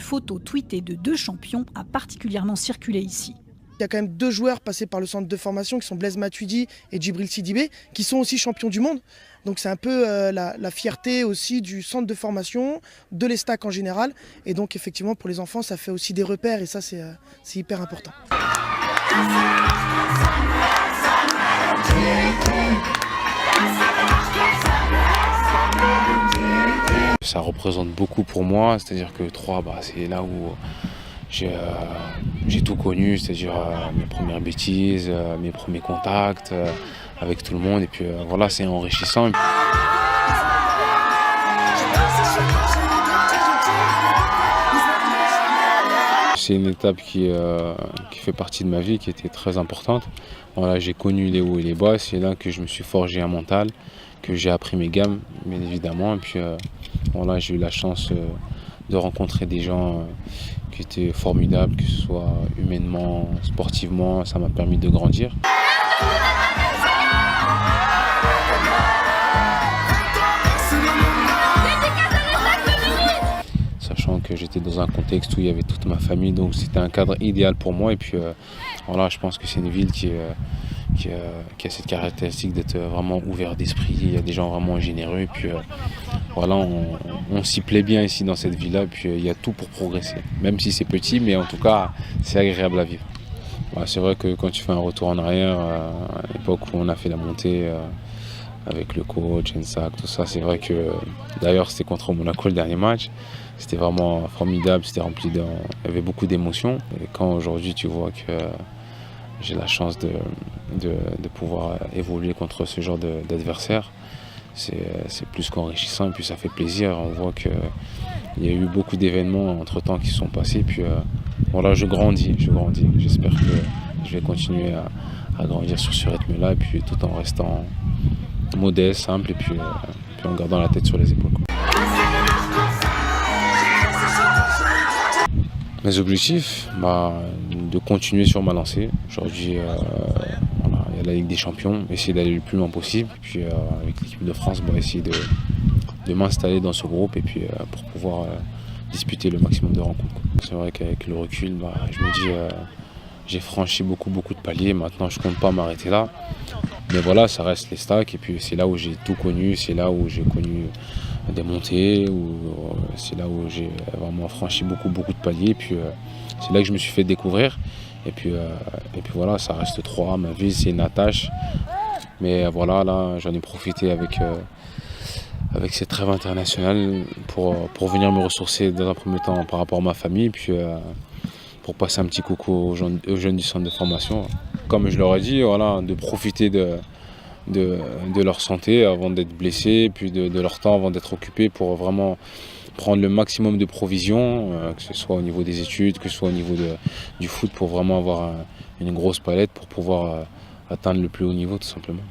photo tweetée de 2 champions a particulièrement circulé ici. Il y a quand même 2 joueurs passés par le centre de formation qui sont Blaise Matuidi et Djibril Sidibé, qui sont aussi champions du monde. Donc c'est un peu la fierté aussi du centre de formation, de l'ESTAC en général. Et donc effectivement pour les enfants ça fait aussi des repères et ça c'est hyper important. Ça représente beaucoup pour moi, c'est-à-dire que Troyes, c'est là où j'ai tout connu, c'est-à-dire mes premières bêtises, mes premiers contacts avec tout le monde. Et puis voilà, c'est enrichissant. C'est une étape qui fait partie de ma vie, qui était très importante. Voilà, j'ai connu les hauts et les bas, c'est là que je me suis forgé un mental, que j'ai appris mes gammes, bien évidemment. Et puis voilà, j'ai eu la chance de rencontrer des gens qui étaient formidables, que ce soit humainement, sportivement, ça m'a permis de grandir. Sachant que j'étais dans un contexte où il y avait toute ma famille, donc c'était un cadre idéal pour moi. Et puis voilà, je pense que c'est une ville qui a cette caractéristique d'être vraiment ouvert d'esprit. Il y a des gens vraiment généreux. Et puis voilà, on s'y plaît bien ici dans cette ville-là. Puis il y a tout pour progresser, même si c'est petit, mais en tout cas, c'est agréable à vivre. C'est vrai que quand tu fais un retour en arrière, à l'époque où on a fait la montée avec le coach, Ensac, tout ça, c'est vrai que d'ailleurs c'était contre Monaco le dernier match. C'était vraiment formidable, c'était rempli il y avait beaucoup d'émotions. Et quand aujourd'hui tu vois que j'ai la chance de pouvoir évoluer contre ce genre d'adversaire, c'est plus qu'enrichissant et puis ça fait plaisir. On voit qu'il y a eu beaucoup d'événements entre-temps qui se sont passés. Puis voilà, je grandis. J'espère que je vais continuer à grandir sur ce rythme-là, et puis tout en restant modeste, simple, et puis en gardant la tête sur les épaules. Mes objectifs, de continuer sur ma lancée. Aujourd'hui, voilà, il y a la Ligue des Champions, essayer d'aller le plus loin possible. Et puis avec l'équipe de France, essayer de m'installer dans ce groupe et puis pour pouvoir disputer le maximum de rencontres. C'est vrai qu'avec le recul, je me dis j'ai franchi beaucoup de paliers. Maintenant, je ne compte pas m'arrêter là. Mais voilà, ça reste les stacks et puis c'est là où j'ai tout connu, c'est là où j'ai connu des montées, c'est là où j'ai vraiment franchi beaucoup de paliers. Et puis c'est là que je me suis fait découvrir. Et puis voilà, ça reste Troyes, ma vie, c'est une attache. Mais voilà, là, j'en ai profité avec cette trêve internationale pour venir me ressourcer dans un premier temps par rapport à ma famille. Et puis pour passer un petit coucou aux jeunes du centre de formation. Comme je leur ai dit, voilà, de profiter de leur santé avant d'être blessés, puis de leur temps avant d'être occupés pour vraiment prendre le maximum de provisions, que ce soit au niveau des études, que ce soit au niveau du foot, pour vraiment avoir une grosse palette pour pouvoir atteindre le plus haut niveau tout simplement.